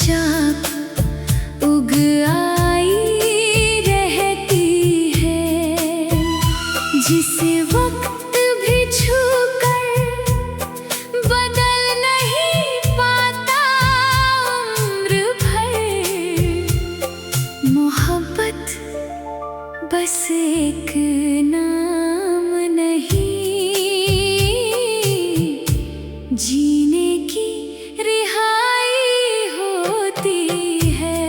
चुपचाप उग आई रहती है, जिसे वक्त भी छूकर बदल नहीं पाता उम्र भर। मोहब्बत बस एक नाम नहीं, जीने की रिहाई होती है।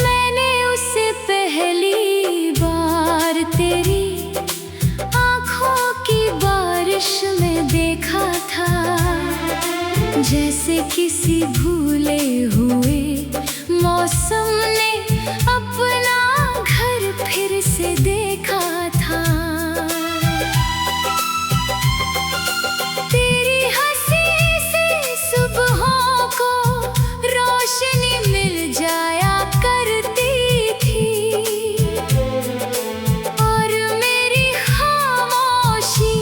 मैंने उसे पहली बार तेरी आँखों की बारिश में देखा था, जैसे किसी भूले हुए मौसम ने अपना घर फिर से देखा था। तेरी हंसी से सुबहों को रोशनी मिल जाया करती थी, और मेरी खामोशी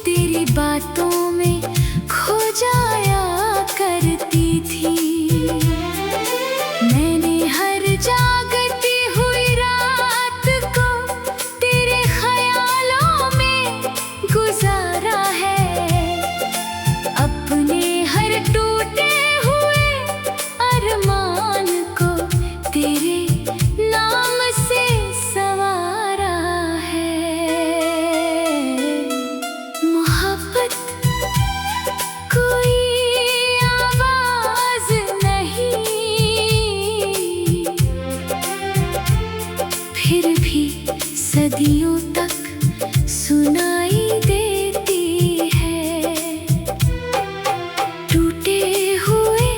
तेरी बातों में खो जाया करती थी। मैंने हर जागती हुई रात को तेरे ख्यालों में गुजारा है, अपने हर टूटे हुए अरमान को तेरे नाम से संवारा है। मोहब्बत कोई आवाज नहीं, फिर भी सदियों तक सुनाई देती है। टूटे हुए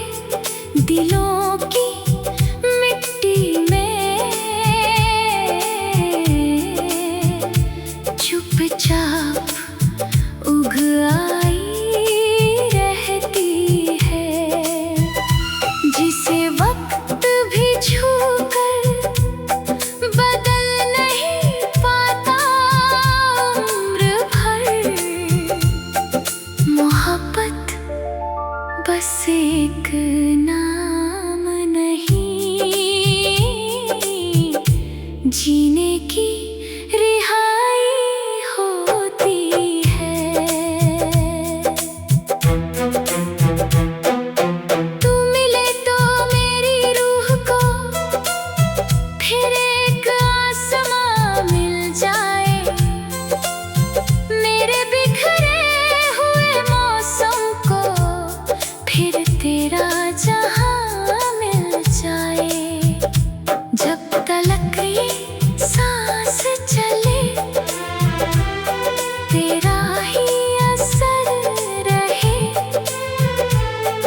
दिलों की मिट्टी में चुपचाप उग आई रहती है, जिसे वक्त भी छूकर बदल नहीं पाता उम्र भर। मोहब्बत बस एक नाम नहीं, जीने की रिहाई होती है। तू मिले तो मेरी रूह को फिर एक आसमां मिल जाए, मेरे बिखरे हुए मौसम को फिर तेरा जहां मिल जाए। जब तलक ये सांस चले तेरा ही असर रहे,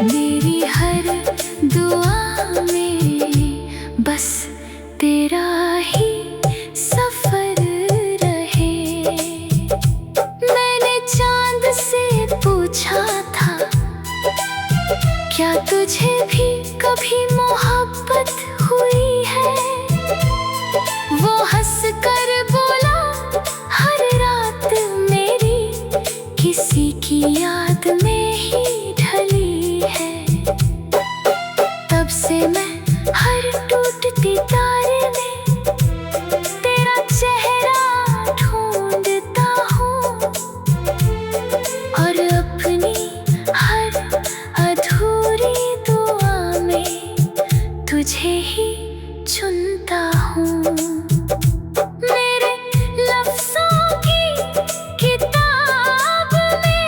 मेरी हर दुआ में बस तेरा ही सफर रहे। मैंने चांद से पूछा था, क्या तुझे भी कभी मोहब्बत हुई है? वो हंस कर बोला, हर रात मेरी किसी की याद में ही ढली है। तब से मैं हर टूटती तारे में तेरा चेहरा ढूंढता हूँ, और अपनी हर अधूरी दुआ में तुझे ही चुनता हूँ। मेरे लफ्ज़ों की किताब में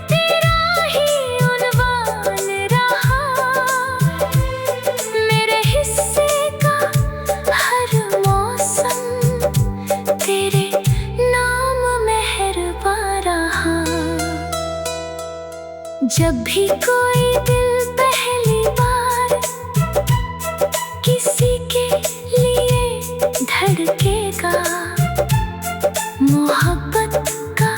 तेरा ही उन्वान रहा, मेरे हिस्से का हर मौसम तेरे नाम मेहरबान रहा। जब भी कोई दिल पहली बार किसी के लिए धड़केगा, मोहब्बत का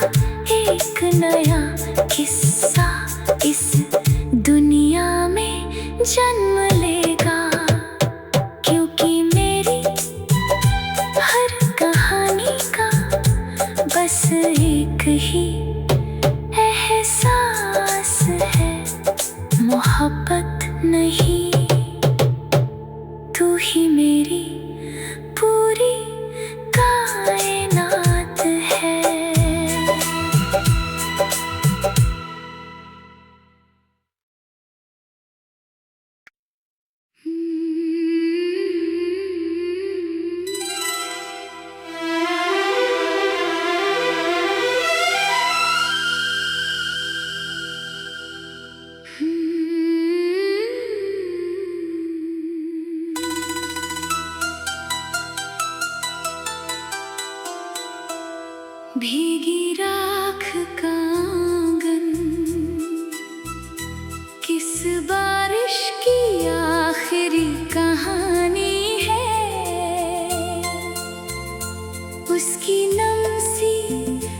ही एहसास है, मोहब्बत नहीं। तू ही मेरी पूरी कायनात है। भीगी राख का आंगन किस बारिश की आखिरी कहानी है। उसकी नम सी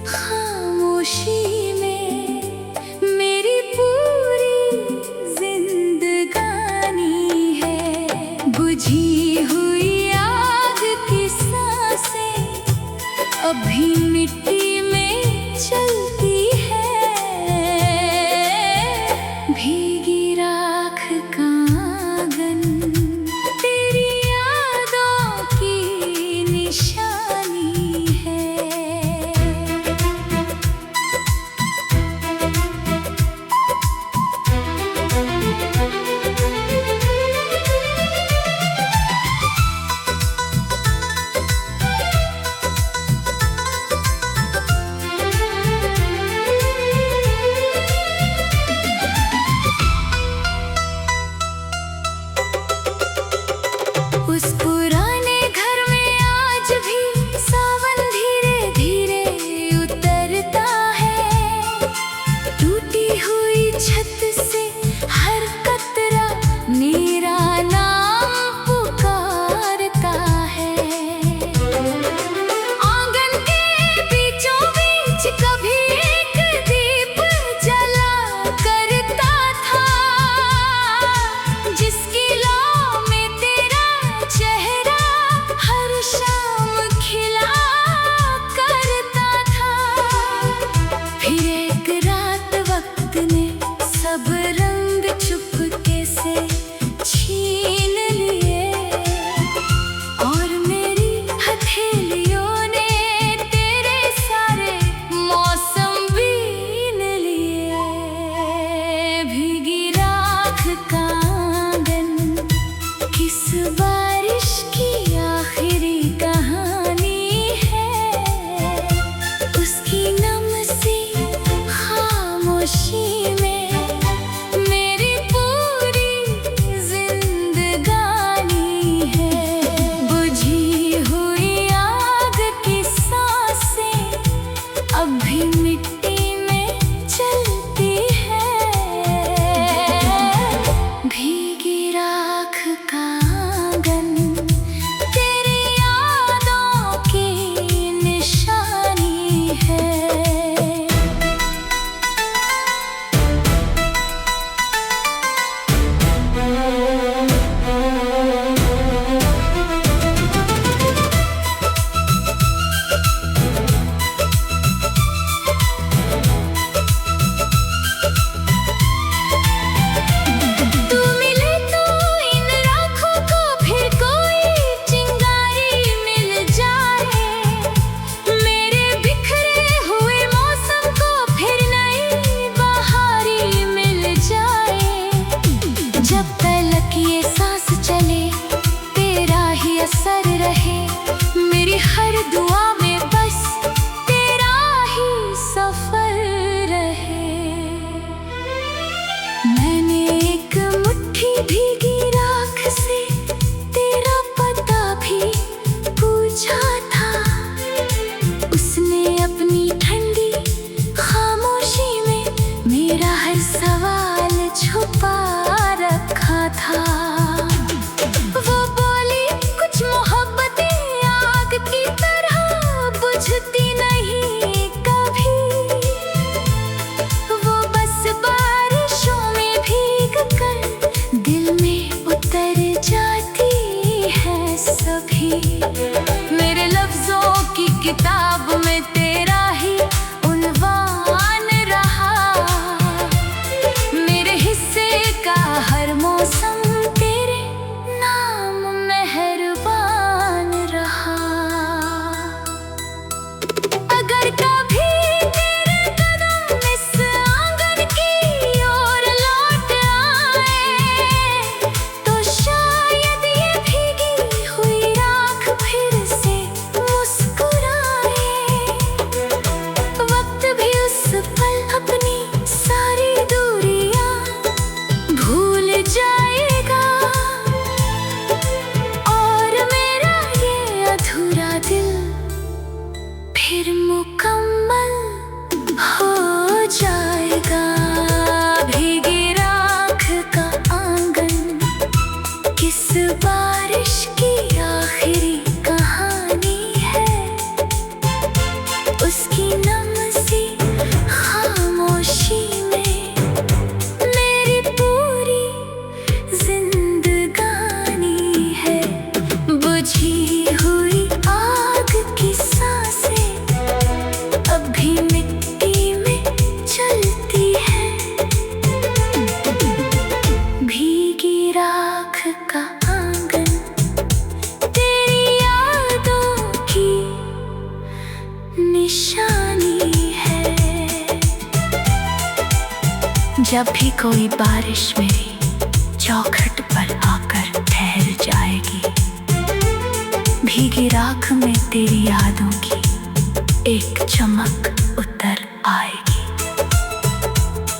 खामोशी में मेरी पूरी जिंदगानी है। बुझी हुई आग की सांसें अभी मिट्टी में चलती है। भीगी राख का आंगन तेरी यादों की निशानी है। उस पुराने घर में आज भी सावन धीरे धीरे उतरता है। टूटी हुई छत से हर कतरा मेरा नाम पुकारता है। आंगन के बीचों बीच कभी एक दीप जला करता था, जिसकी लौ में चेहरा हर शाम खिला करता था। फिर एक रात वक्त ने सब रंग चुपके से छीन लिए, और मेरी हथेलियों ने तेरे सारे मौसम बीन लिए। भीगी राख का आंगन किस बारिश की आखिरी कहानी है। उसकी नम सी खामोशी में मेरी पूरी जिंदगानी है। बुझी हुई आग की सांसें अब भी मिट्टी में चलती है। भीगी राख का आंगन तेरी यादों की निशानी है। तू मिले तो इन राखों को फिर कोई चिंगारी मिल जाए। मेरे बिखरे हुए मौसम को फिर नई बहारी मिल जाए। जब तलक ये सांस चले तेरा ही असर रहे, मेरी हर दुआ में बस तेरा ही सफर रहे। मैंने एक मुट्ठी भीगी राख से तेरा पता भी पूछा था। उसने अपनी ठंडी खामोशी में मेरा हर सवाल छुपा रखा था। वो बोली कुछ मोहब्बतें आग की तरह बुझती नहीं कभी। वो बस बारिशों में भीग कर दिल में उतर जाती है सभी। मेरे लफ्जों की किताब में तेरा ही उन्वान फिर मुकम्मल हो जाएगा। भीगी राख का आंगन किस बारिश की आखिरी कहानी है। उसकी नम सी खामोशी में मेरी पूरी जिंदगानी है। बुझी हुई आग की सांसें अब भी मिट्टी में चलती है। भीगी राख का आंगन तेरी यादों की निशानी है। जब भी कोई बारिश मेरी चौखट पर आकर ठहर जाएगी, भीगी राख में तेरी यादों की एक चमक उतर आएगी।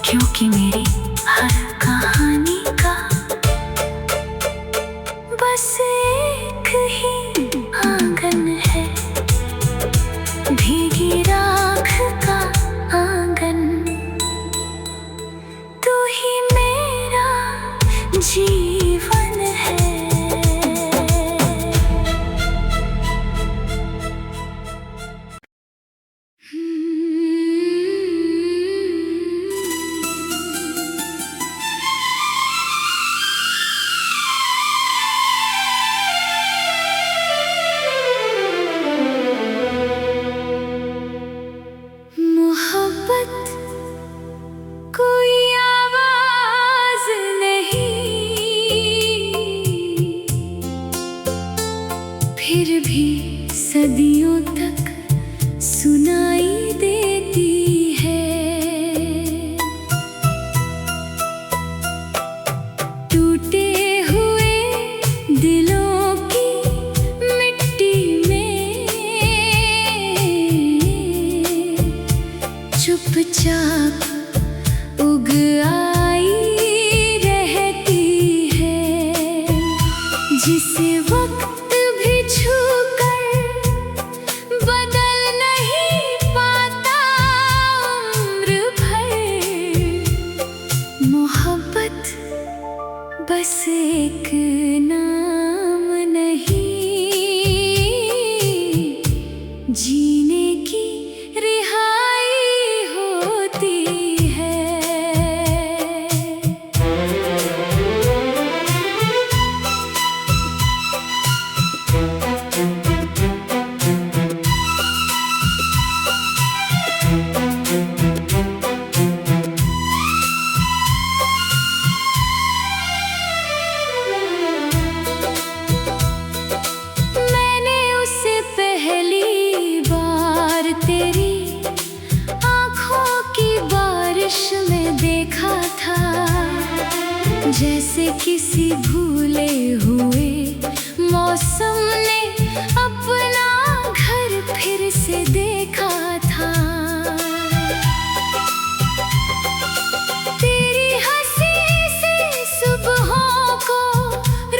क्योंकि मेरी हर कहानी का बस एक ही आंगन है। भीगी राख का आंगन तू ही मेरा जीवन है। मोहब्बत कोई आवाज नहीं, फिर भी सदियों तक सुनाई देती है। टूटे हुए दिलों की मिट्टी में चुपचाप उग आई रहती है। जिसे वक्त भी छूकर बदल नहीं पाता उम्र भर। मोहब्बत बस एक नाम नहीं, जीने की रिहाई होती है। मैंने उसे पहली बार तेरी आँखों की बारिश में देखा था। जैसे किसी भूले हुए मौसम ने अपना घर फिर से देखा था। तेरी हंसी से सुबहों को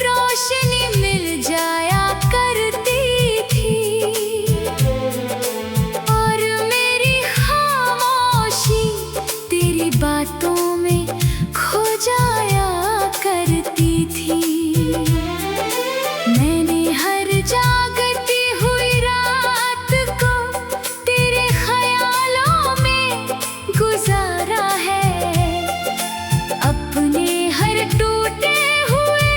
रोशनी मिल जाया करती थी, और मेरी खामोशी तेरी बातों में खो जाया करती थी। मैंने हर जागती हुई रात को तेरे ख्यालों में गुजारा है। अपने हर टूटे हुए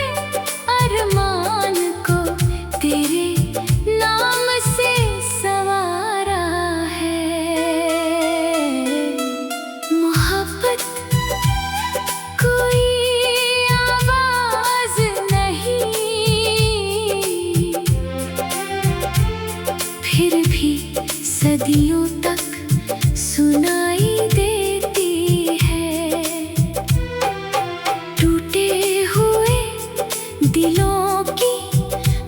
अरमान को तेरे नाम से संवारा है। मोहब्बत कोई आवाज नहीं, फिर भी सदियों तक सुनाई देती है। टूटे हुए दिलों की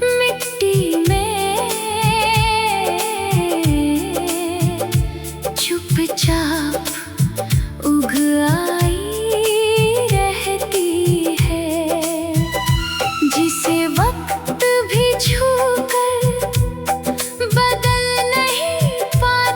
मिट्टी में चुपचाप उग आई रहती है। जिसे वक्त भी छूकर बदल नहीं पाता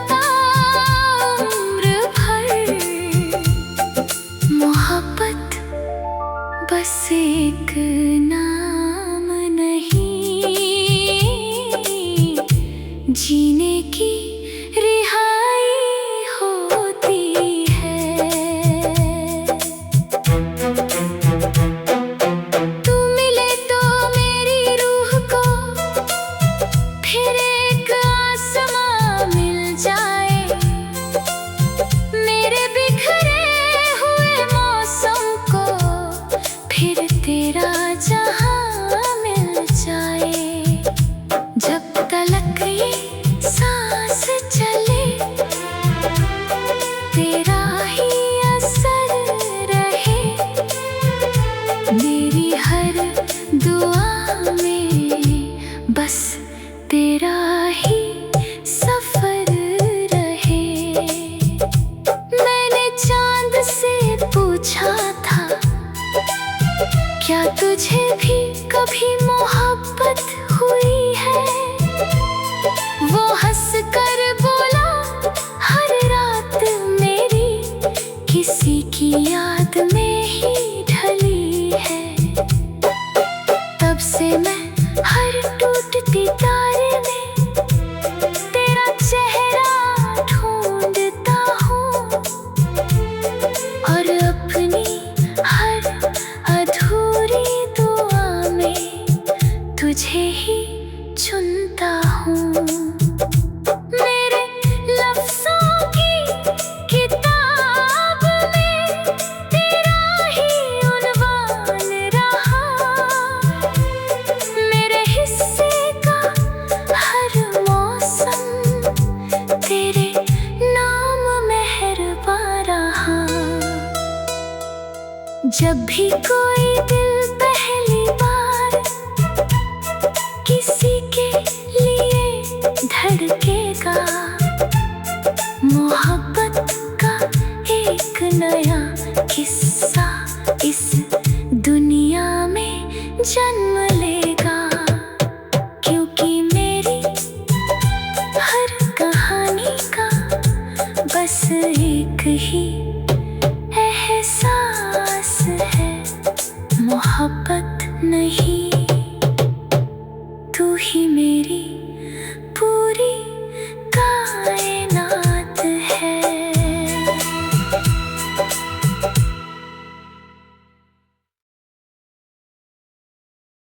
जब भी कोई दिल पहली बार किसी के लिए धड़केगा, मोहब्बत का एक नया किस्सा इस दुनिया में जन्म